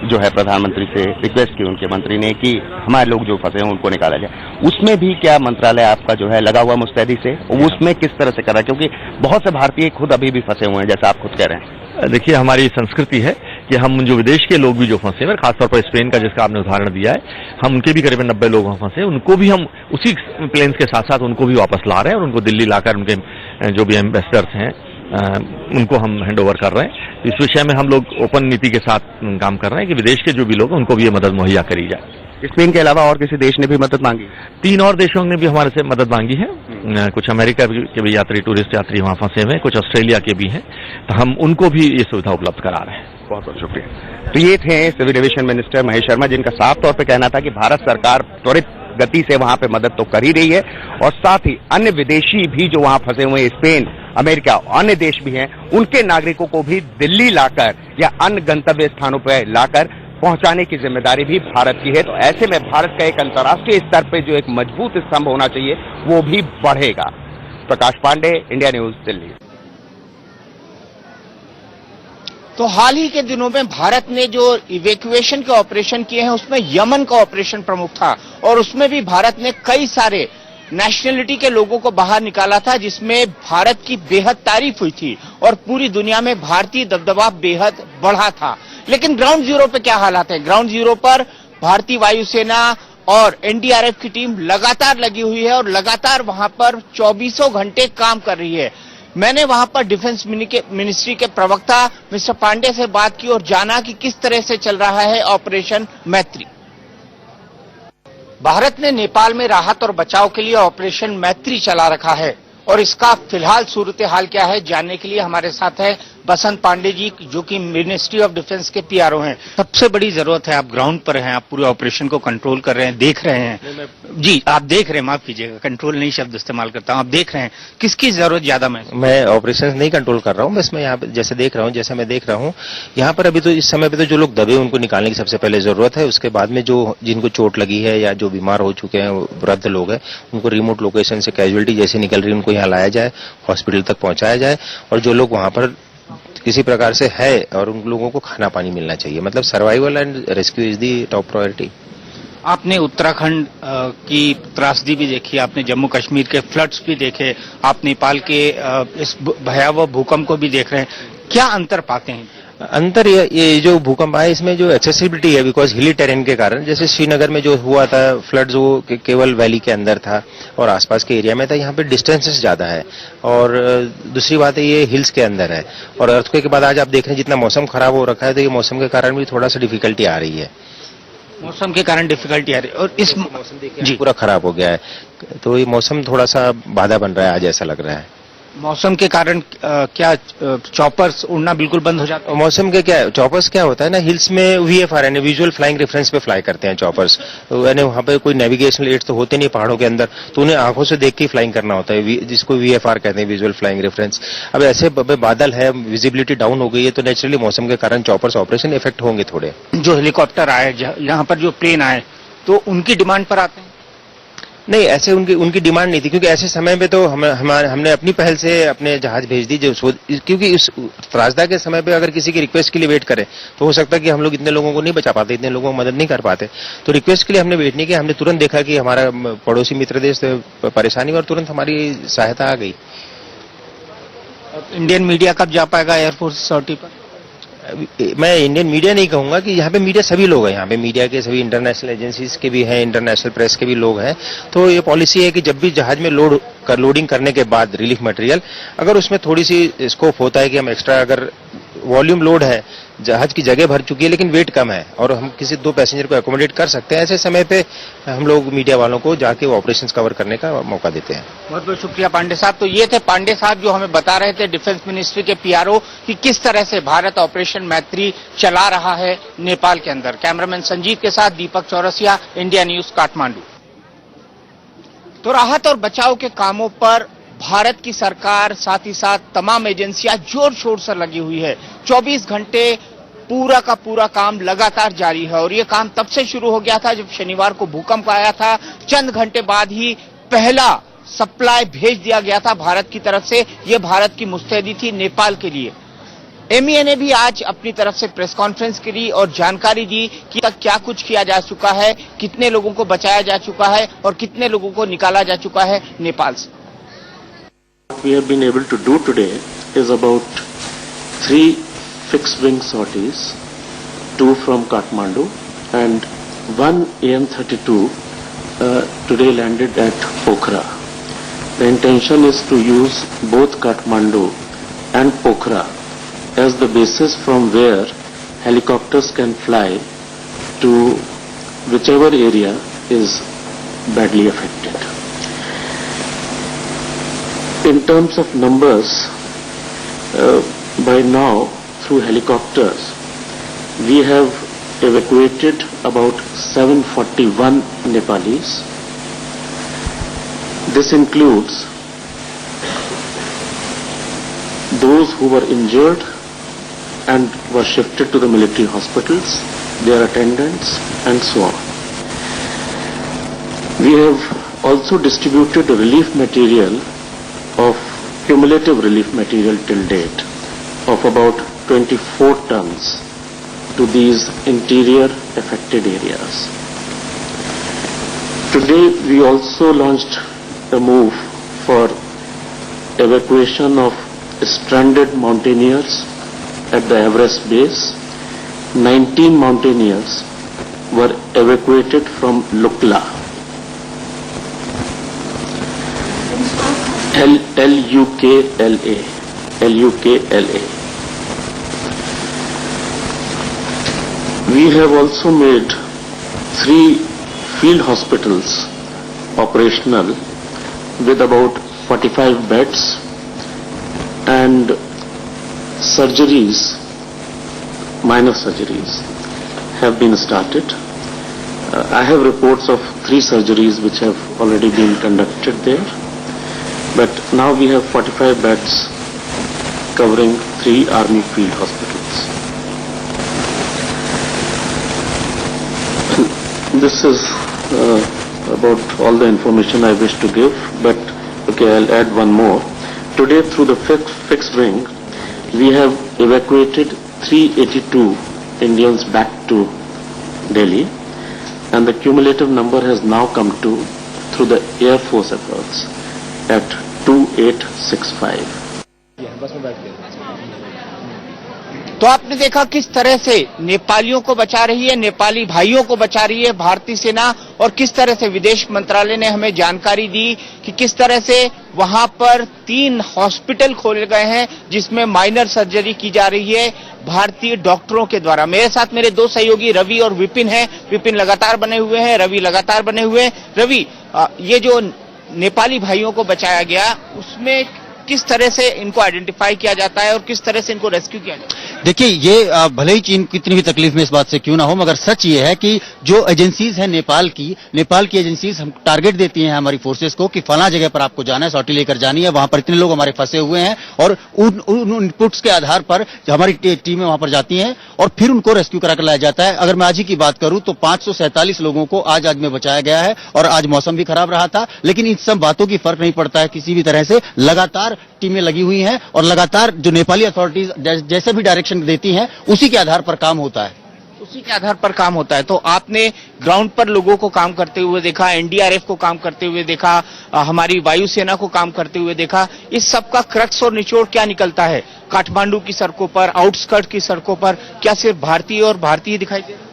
जो है प्रधानमंत्री से रिक्वेस्ट की उनके मंत्री ने कि हमारे लोग जो फंसे हैं उनको निकाला जाए, उसमें भी क्या मंत्रालय आपका जो है लगा हुआ मुस्तैदी से, उसमें किस तरह से कर रहा है, क्योंकि बहुत से भारतीय खुद अभी भी फंसे हुए हैं, जैसा आप खुद कह रहे हैं। देखिए, हमारी संस्कृति है कि हम जो विदेश के लोग भी जो फंसे हैं, खासतौर पर स्पेन का जिसका आपने उदाहरण दिया है, हम उनके भी करीबन 90 लोग वहां फंसे, उनको भी हम उसी प्लेन्स के साथ साथ उनको भी वापस ला रहे हैं और उनको दिल्ली लाकर उनके जो भी एम्बेसडर्स हैं उनको हम हैंड ओवर कर रहे हैं। इस विषय में हम लोग ओपन नीति के साथ काम कर रहे हैं कि विदेश के जो भी लोग हैं उनको भी ये मदद मुहैया करी जाए। स्पेन के अलावा और किसी देश ने भी मदद मांगी? 3 और देशों ने भी हमारे से मदद मांगी है। कुछ अमेरिका के भी टूरिस्ट यात्री वहां फंसे हुए हैं, कुछ ऑस्ट्रेलिया के भी हैं, तो हम उनको भी ये सुविधा उपलब्ध करा रहे हैं। बहुत बहुत शुक्रिया। तो ये थे civil aviation minister Mahesh Sharma, जिनका साफ तौर पर कहना था कि भारत सरकार त्वरित गति से वहां पे मदद तो कर ही रही है, और साथ ही अन्य विदेशी भी जो वहां फंसे हुए, स्पेन, अमेरिका, अन्य देश भी हैं, उनके नागरिकों को भी दिल्ली लाकर या अन्य गंतव्य स्थानों पर लाकर पहुंचाने की जिम्मेदारी भी भारत की है। तो ऐसे में भारत का एक अंतर्राष्ट्रीय स्तर पर जो एक मजबूत स्तंभ होना चाहिए, वो भी बढ़ेगा। प्रकाश पांडे, इंडिया न्यूज, दिल्ली। तो हाल ही के दिनों में भारत ने जो इवैक्यूएशन के ऑपरेशन किए हैं, उसमें यमन का ऑपरेशन प्रमुख था, और उसमें भी भारत ने कई सारे नेशनलिटी के लोगों को बाहर निकाला था, जिसमें भारत की बेहद तारीफ हुई थी और पूरी दुनिया में भारतीय दबदबा बेहद बढ़ा था। लेकिन ग्राउंड जीरो पे क्या हालात है? ग्राउंड जीरो पर भारतीय वायुसेना और एनडीआरएफ की टीम लगातार लगी हुई है और लगातार वहां पर 24 घंटे काम कर रही है। मैंने वहां पर डिफेंस मिनिस्ट्री के प्रवक्ता मिस्टर पांडे से बात की और जाना कि किस तरह से चल रहा है ऑपरेशन मैत्री। भारत ने नेपाल में राहत और बचाव के लिए ऑपरेशन मैत्री चला रखा है और इसका फिलहाल सूरत हाल क्या है जानने के लिए हमारे साथ है बसंत पांडे जी, जो कि मिनिस्ट्री ऑफ डिफेंस के पीआरओ हैं। सबसे बड़ी जरूरत है, आप ग्राउंड पर हैं, आप पूरे ऑपरेशन को कंट्रोल कर रहे हैं, देख रहे हैं। जी, आप देख रहे हैं, माफ कीजिएगा, कंट्रोल नहीं शब्द इस्तेमाल करता हूं, आप देख रहे हैं, किसकी जरूरत ज्यादा मैं ऑपरेशन नहीं कंट्रोल कर रहा हूं, बस मैं यहाँ पे जैसे देख रहा हूँ यहाँ पर अभी तो इस समय पे तो जो लोग दबे उनको निकालने की सबसे पहले जरूरत है। उसके बाद में जो जिनको चोट लगी है या जो बीमार हो चुके हैं, वृद्ध लोग हैं, उनको रिमोट लोकेशन से कैजुअलिटी जैसे निकल रही है उनको यहाँ लाया जाए, हॉस्पिटल तक पहुंचाया जाए और जो लोग वहां पर किसी प्रकार से है और उन लोगों को खाना पानी मिलना चाहिए। मतलब survival and rescue is the top priority. आपने उत्तराखंड की त्रासदी भी देखी, आपने जम्मू कश्मीर के फ्लड्स भी देखे, आप नेपाल के इस भयावह भूकंप को भी देख रहे हैं, क्या अंतर पाते हैं? अंतर ये जो भूकंप आया इसमें जो एक्सेसिबिलिटी है, बिकॉज हिली टेरेन के कारण, जैसे श्रीनगर में जो हुआ था फ्लड्स वो केवल वैली के अंदर था और आसपास के एरिया में था, यहाँ पे डिस्टेंसेस ज्यादा है और दूसरी बात है ये हिल्स के अंदर है और अर्थक्वेक के बाद आज आप देख रहे हैं जितना मौसम खराब हो रखा है तो ये मौसम के कारण भी थोड़ा सा डिफिकल्टी आ रही है। मौसम के कारण डिफिकल्टी आ रही है और इस मौसम देखिए पूरा खराब हो गया है तो ये मौसम थोड़ा सा बाधा बन रहा है आज, ऐसा लग रहा है। मौसम के कारण क्या चॉपर्स उड़ना बिल्कुल बंद हो जाता है? मौसम के क्या चॉपर्स क्या होता है ना, हिल्स में वीएफआर यानी विजुअल फ्लाइंग रेफरेंस पे फ्लाई करते हैं चॉपर्स, यानी वहाँ पे कोई नेविगेशनल एड्स तो होते नहीं पहाड़ों के अंदर, तो उन्हें आंखों से देख के ही फ्लाइंग करना होता है, जिसको वीएफआर कहते हैं, विजुअल फ्लाइंग रेफरेंस। अब ऐसे बादल है, विजिबिलिटी डाउन हो गई है तो नेचुरली मौसम के कारण चॉपर्स ऑपरेशन इफेक्ट होंगे थोड़े। जो हेलीकॉप्टर आए, यहाँ पर जो प्लेन आए तो उनकी डिमांड पर आते हैं? नहीं, ऐसे उनकी डिमांड नहीं थी क्योंकि ऐसे समय पे तो हमने अपनी पहल से अपने जहाज भेज दी, क्योंकि इस त्रासदा के समय पे अगर किसी की रिक्वेस्ट के लिए वेट करें तो हो सकता है कि हम लोग इतने लोगों को नहीं बचा पाते, इतने लोगों को मदद नहीं कर पाते, तो रिक्वेस्ट के लिए हमने वेट नहीं किया, हमने तुरंत देखा कि हमारा पड़ोसी मित्र देश परेशानी और तुरंत हमारी सहायता आ गई। इंडियन मीडिया कब जा पाएगा एयरफोर्स सॉर्टी पर? मैं इंडियन मीडिया नहीं कहूंगा कि यहाँ पे मीडिया सभी लोग हैं, यहाँ पे मीडिया के सभी इंटरनेशनल एजेंसीज के भी हैं, इंटरनेशनल प्रेस के भी लोग हैं। तो ये पॉलिसी है कि जब भी जहाज में लोडिंग करने के बाद रिलीफ मटेरियल अगर उसमें थोड़ी सी स्कोप होता है कि हम एक्स्ट्रा, अगर वॉल्यूम लोड है, जहाज की जगह भर चुकी है लेकिन वेट कम है और हम किसी 2 पैसेंजर को एकोमोडेट कर सकते हैं, ऐसे समय पे हम लोग मीडिया वालों को जाके वो ऑपरेशंस कवर करने का मौका देते हैं। बहुत बहुत शुक्रिया पांडे साहब। तो ये थे पांडे साहब जो हमें बता रहे थे डिफेंस मिनिस्ट्री के पीआरओ कि किस तरह से भारत ऑपरेशन मैत्री चला रहा है नेपाल के अंदर। कैमरामैन संजीव के साथ दीपक चौरसिया, इंडिया न्यूज, काठमांडू। तो राहत और बचाव के कामों पर भारत की सरकार साथ ही साथ तमाम एजेंसियां जोर शोर से लगी हुई है। 24 घंटे पूरा का पूरा काम लगातार जारी है और ये काम तब से शुरू हो गया था जब शनिवार को भूकंप आया था। चंद घंटे बाद ही पहला सप्लाई भेज दिया गया था भारत की तरफ से। ये भारत की मुस्तैदी थी नेपाल के लिए। एमईए ने भी आज अपनी तरफ से प्रेस कॉन्फ्रेंस करी और जानकारी दी कि तक क्या कुछ किया जा चुका है, कितने लोगों को बचाया जा चुका है और कितने लोगों को निकाला जा चुका है नेपाल से। What we have been able to do today is about 3 fixed wing sorties, 2 from Kathmandu and 1 AN-32 today landed at Pokhara. The intention is to use both Kathmandu and Pokhara as the basis from where helicopters can fly to whichever area is badly affected. In terms of numbers, by now through helicopters we have evacuated about 741 Nepalis. This includes those who were injured and were shifted to the military hospitals, their attendants and so on. We have also distributed relief material of cumulative relief material till date of about 24 tons to these interior affected areas. Today we also launched a move for evacuation of stranded mountaineers at the Everest base. 19 mountaineers were evacuated from Lukla. LUKLA. We have also made 3 field hospitals operational with about 45 beds, and surgeries, minor surgeries, have been started. I have reports of 3 surgeries which have already been conducted there, but now we have 45 beds covering 3 army field hospitals. This is about all the information I wish to give, but okay, I'll add one more. Today, through the fixed wing, we have evacuated 382 Indians back to Delhi, and the cumulative number has now come to, through the Air Force efforts, at 2865. तो आपने देखा किस तरह से नेपालियों को बचा रही है, नेपाली भाइयों को बचा रही है भारतीय सेना, और किस तरह से विदेश मंत्रालय ने हमें जानकारी दी कि किस तरह से वहां पर 3 हॉस्पिटल खोले गए हैं जिसमें माइनर सर्जरी की जा रही है भारतीय डॉक्टरों के द्वारा। मेरे साथ मेरे 2 सहयोगी रवि और विपिन हैं। विपिन लगातार बने हुए हैं, रवि लगातार बने हुए हैं। रवि, ये जो नेपाली भाइयों को बचाया गया उसमें किस तरह से इनको आइडेंटिफाई किया जाता है और किस तरह से इनको रेस्क्यू किया जाता है? देखिए, ये भले ही चीन कितनी भी तकलीफ में इस बात से क्यों ना हो, मगर सच ये है कि जो एजेंसीज हैं नेपाल की एजेंसीज हम टारगेट देती हैं हमारी फोर्सेस को कि फला जगह पर आपको जाना है, सॉटी लेकर जानी है, वहां पर इतने लोग हमारे फंसे हुए हैं, और उन इनपुट्स के आधार पर हमारी टीमें वहां पर जाती हैं और फिर उनको रेस्क्यू करा कर लाया जाता है। अगर मैं आज ही की बात करूं तो 547 लोगों को आज में बचाया गया है, और आज मौसम भी खराब रहा था, लेकिन इन सब बातों की फर्क नहीं पड़ता है किसी भी तरह से। लगातार टीमें लगी हुई हैं और लगातार जो नेपाली अथॉरिटीज जैसे भी डायरेक्शन देती हैं उसी के आधार पर काम होता है। उसी के आधार पर काम होता है। तो आपने ग्राउंड पर लोगों को काम करते हुए देखा, एनडीआरएफ को काम करते हुए देखा, हमारी वायुसेना को काम करते हुए देखा। इस सब का क्रक्स और निचोड़ क्या निकलता है काठमांडू की सड़कों पर, आउटस्कर्ट की सड़कों पर? क्या सिर्फ भारतीय और भारतीय दिखाई दे रहा है?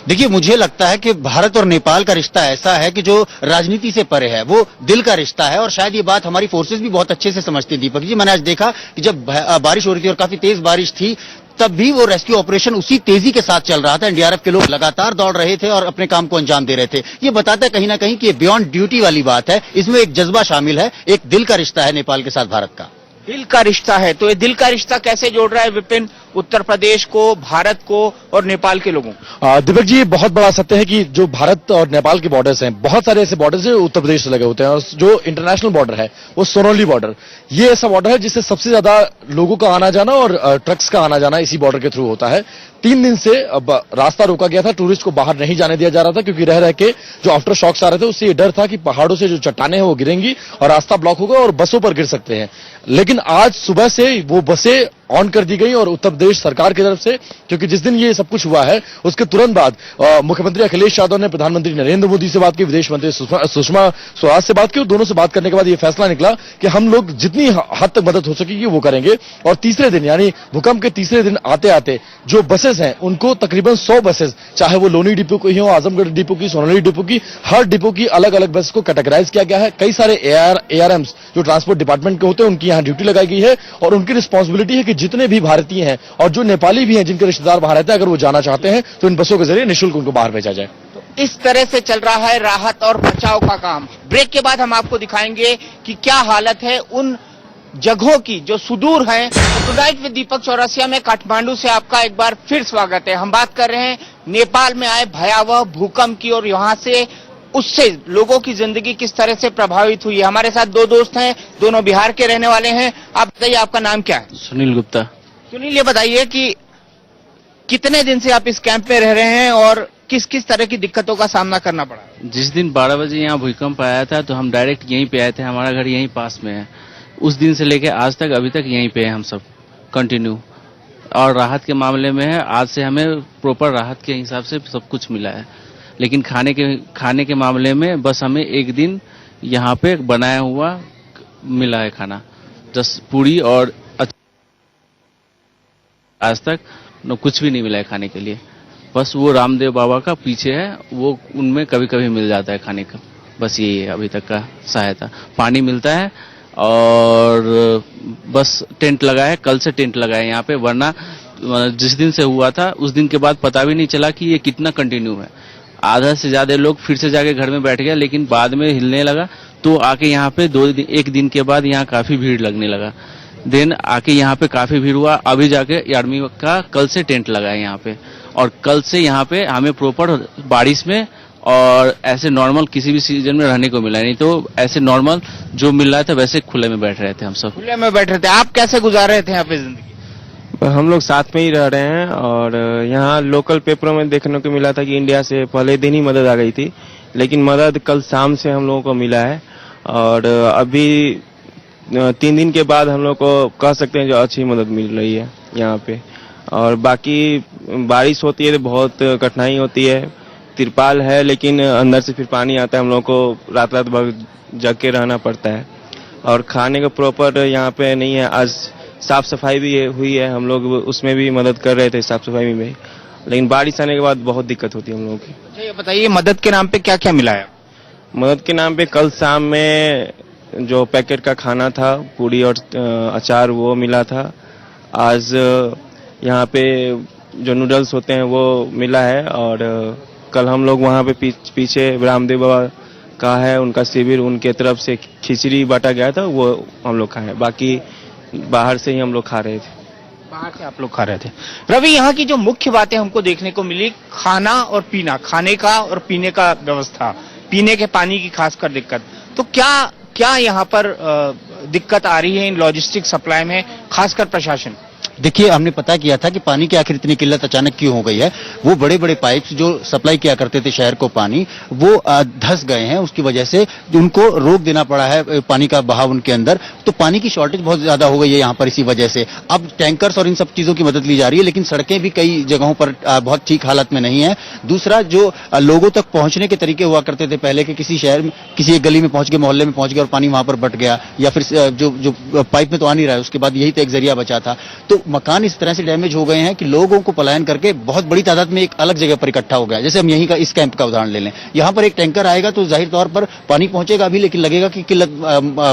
देखिए, मुझे लगता है कि भारत और नेपाल का रिश्ता ऐसा है कि जो राजनीति से परे है, वो दिल का रिश्ता है, और शायद ये बात हमारी फोर्सेस भी बहुत अच्छे से समझती है। दीपक जी, मैंने आज देखा कि जब बारिश हो रही थी और काफी तेज बारिश थी, तब भी वो रेस्क्यू ऑपरेशन उसी तेजी के साथ चल रहा था। एनडीआरएफ के लोग लगातार दौड़ रहे थे और अपने काम को अंजाम दे रहे थे। ये बताता है कहीं ना कहीं कि ये बियॉन्ड ड्यूटी वाली बात है, इसमें एक जज्बा शामिल है, एक दिल का रिश्ता है नेपाल के साथ भारत का। दिल का रिश्ता है, तो ये दिल का रिश्ता कैसे जोड़ रहा है विपिन उत्तर प्रदेश को, भारत को और नेपाल के लोगों को? दीपक जी, ये बहुत बड़ा सत्य है कि जो भारत और नेपाल के बॉर्डर्स हैं, बहुत सारे ऐसे बॉर्डर्स हैं उत्तर प्रदेश से लगे होते हैं, और जो इंटरनेशनल बॉर्डर है वो सोनौली बॉर्डर, ये ऐसा बॉर्डर है जिससे सबसे ज्यादा लोगों का आना जाना और ट्रक्स का आना जाना इसी बॉर्डर के थ्रू होता है। 3 दिन से अब रास्ता रोका गया था, टूरिस्ट को बाहर नहीं जाने दिया जा रहा था, क्योंकि रह के जो आफ्टर शॉक्स आ रहे थे उससे ये डर था कि पहाड़ों से जो चट्टानें हैं वो गिरेंगी और रास्ता ब्लॉक होगा और बसों पर गिर सकते हैं। लेकिन आज सुबह से वो बसें ऑन कर दी गई, और उत्तर प्रदेश सरकार की तरफ से, क्योंकि जिस दिन ये सब कुछ हुआ है उसके तुरंत बाद मुख्यमंत्री अखिलेश यादव ने प्रधानमंत्री नरेंद्र मोदी से बात की, विदेश मंत्री सुषमा स्वराज से बात की, और दोनों से बात करने के बाद ये फैसला निकला कि हम लोग जितनी हद तक मदद हो सकेगी वो करेंगे। और तीसरे दिन यानी भूकंप के तीसरे दिन आते आते जो बसेस हैं उनको तकरीबन 100 बसेस, चाहे वो लोनी डिपो की हो, आजमगढ़ डिपो की, सोनौली डिपो की, हर डिपो की अलग अलग बस को कैटेगराइज किया गया है। कई सारे ARMs जो ट्रांसपोर्ट डिपार्टमेंट के होते हैं उनकी यहाँ ड्यूटी लगाई गई है, और उनकी रिस्पॉन्सिबिलिटी है कि जितने भी भारतीय हैं और जो नेपाली भी हैं जिनके रिश्तेदार बाहर रहते हैं, अगर वो जाना चाहते हैं तो इन बसों के जरिए निःशुल्क उनको बाहर भेजा जाए। इस तरह से चल रहा है राहत और बचाव का काम। ब्रेक के बाद हम आपको दिखाएंगे कि क्या हालत है उन जगहों की जो सुदूर हैं। टुनाइट विद दीपक चौरसिया में काठमांडू से आपका एक बार फिर स्वागत है। हम बात कर रहे हैं नेपाल में आए भयावह भूकंप की, और यहाँ से उससे लोगों की जिंदगी किस तरह से प्रभावित हुई है। हमारे साथ 2 दोस्त हैं, दोनों बिहार के रहने वाले हैं। आप बताइए, आपका नाम क्या है? सुनील गुप्ता। सुनील, ये बताइए कि कितने दिन से आप इस कैंप में रह रहे हैं और किस किस तरह की दिक्कतों का सामना करना पड़ा? जिस दिन 12 बजे यहाँ भूकंप आया था तो हम डायरेक्ट यहीं पे आए थे, हमारा घर यहीं पास में है। उस दिन से लेकर आज तक अभी तक यहीं पे है हम सब कंटिन्यू। और राहत के मामले में है, आज से हमें प्रॉपर राहत के हिसाब से सब कुछ मिला है, लेकिन खाने के मामले में बस हमें एक दिन यहाँ पे बनाया हुआ मिला है खाना, जस्ट पूरी, और आज तक कुछ भी नहीं मिला है खाने के लिए। बस वो रामदेव बाबा का पीछे है, वो उनमें कभी कभी मिल जाता है खाने का, बस यही है अभी तक का सहायता। पानी मिलता है और बस टेंट लगा है, कल से टेंट लगा है यहाँ पे, वरना जिस दिन से हुआ था उस दिन के बाद पता भी नहीं चला कि ये कितना कंटिन्यू है। आधा से ज्यादा लोग फिर से जाके घर में बैठ गया, लेकिन बाद में हिलने लगा तो आके यहाँ पे एक दिन के बाद यहाँ काफी भीड़ लगने लगा। देन आके यहाँ पे काफी भीड़ हुआ, अभी जाके आर्मी का कल से टेंट लगा है यहाँ पे, और कल से यहाँ पे हमें प्रॉपर बारिश में और ऐसे नॉर्मल किसी भी सीजन में रहने को मिला, नहीं तो ऐसे नॉर्मल जो मिल रहा था वैसे खुले में बैठ रहे थे हम सब। खुले में बैठ रहे थे। आप कैसे गुजार रहे थे यहाँ पे जिंदगी? हम लोग साथ में ही रह रहे हैं, और यहाँ लोकल पेपरों में देखने को मिला था कि इंडिया से पहले दिन ही मदद आ गई थी, लेकिन मदद कल शाम से हम लोगों को मिला है, और अभी 3 दिन के बाद हम लोग को कह सकते हैं जो अच्छी मदद मिल रही है यहाँ पे। और बाकी बारिश होती है तो बहुत कठिनाई होती है, तिरपाल है लेकिन अंदर से फिर पानी आता है, हम लोग को रात रात भर जग के रहना पड़ता है, और खाने का प्रॉपर यहाँ पे नहीं है। आज साफ सफाई भी हुई है, हम लोग उसमें भी मदद कर रहे थे साफ सफाई में, लेकिन बारिश आने के बाद बहुत दिक्कत होती है हम लोगों की। अच्छा, ये बताइए मदद के नाम पे क्या क्या मिला है? मदद के नाम पे कल शाम में जो पैकेट का खाना था, पूरी और अचार, वो मिला था। आज यहाँ पे जो नूडल्स होते हैं वो मिला है, और कल हम लोग वहाँ पे पीछे रामदेव बाबा का है उनका शिविर, उनके तरफ से खिचड़ी बांटा गया था, वो हम लोग खाए। बाकी बाहर से ही हम लोग खा रहे थे। बाहर से आप लोग खा रहे थे। रवि, यहाँ की जो मुख्य बातें हमको देखने को मिली, खाना और पीना, खाने का और पीने का व्यवस्था, पीने के पानी की खासकर दिक्कत, तो क्या यहाँ पर दिक्कत आ रही है इन लॉजिस्टिक सप्लाई में, खासकर प्रशासन? देखिए, हमने पता किया था कि पानी की आखिर इतनी किल्लत अचानक क्यों हो गई है। वो बड़े बड़े पाइप्स जो सप्लाई किया करते थे शहर को पानी, वो धंस गए हैं, उसकी वजह से उनको रोक देना पड़ा है पानी का बहाव उनके अंदर। तो पानी की शॉर्टेज बहुत ज्यादा हो गई है यहाँ पर, इसी वजह से अब टैंकर्स और इन सब चीजों की मदद ली जा रही है, लेकिन सड़कें भी कई जगहों पर बहुत ठीक हालत में नहीं है। दूसरा, जो लोगों तक पहुंचने के तरीके हुआ करते थे पहले के, किसी शहर में किसी एक गली में पहुंच गए, मोहल्ले में पहुंच गया और पानी वहां पर बट गया, या फिर जो पाइप में तो आ नहीं रहा है, उसके बाद यही तो एक जरिया बचा था। तो मकान इस तरह से डैमेज हो गए हैं कि लोगों को पलायन करके बहुत बड़ी तादाद में एक अलग जगह पर इकट्ठा हो गया। जैसे हम यहीं का इस कैंप का उदाहरण ले लें, यहाँ पर एक टैंकर आएगा तो जाहिर तौर पर पानी पहुंचेगा भी, लेकिन लगेगा कि किल्लत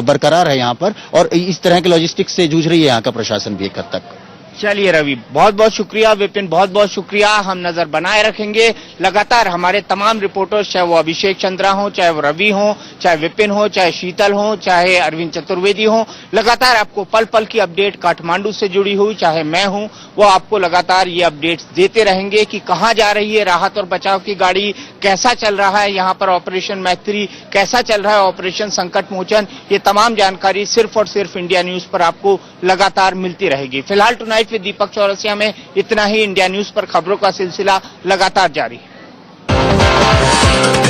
बरकरार है यहाँ पर, और इस तरह के लॉजिस्टिक्स से जूझ रही है यहाँ का प्रशासन भी एक हद तक। चलिए रवि, बहुत बहुत शुक्रिया। विपिन, बहुत बहुत शुक्रिया। हम नजर बनाए रखेंगे लगातार, हमारे तमाम रिपोर्टर्स, चाहे वो अभिषेक चंद्रा हो, चाहे वो रवि हो, चाहे विपिन हो, चाहे शीतल हो, चाहे अरविंद चतुर्वेदी हो, लगातार आपको पल पल की अपडेट काठमांडू से जुड़ी हुई, चाहे मैं हूं, वो आपको लगातार ये अपडेट्स देते रहेंगे कि कहां जा रही है राहत और बचाव की गाड़ी, कैसा चल रहा है यहाँ पर ऑपरेशन मैत्री, कैसा चल रहा है ऑपरेशन संकट मोचन। ये तमाम जानकारी सिर्फ और सिर्फ इंडिया न्यूज पर आपको लगातार मिलती रहेगी। फिलहाल टुनाइट विद दीपक चौरसिया में इतना ही। इंडिया न्यूज पर खबरों का सिलसिला लगातार जारी है।